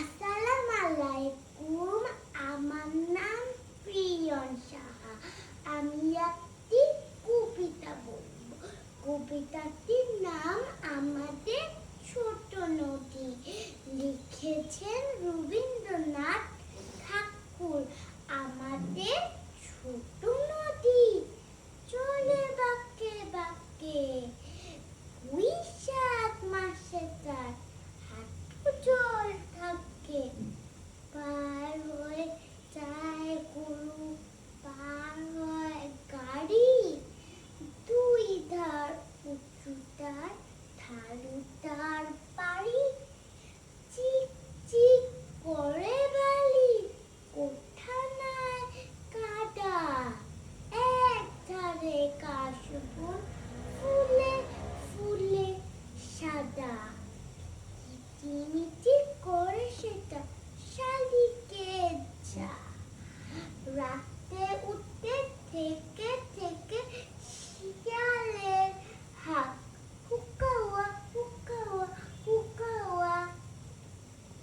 আসসালামু আলাইকুম। আমার নাম প্রিয়ন সাহা। আমি একটি কবিতা বলবো। কবিতাটির নাম আমাদের ছোট নদী।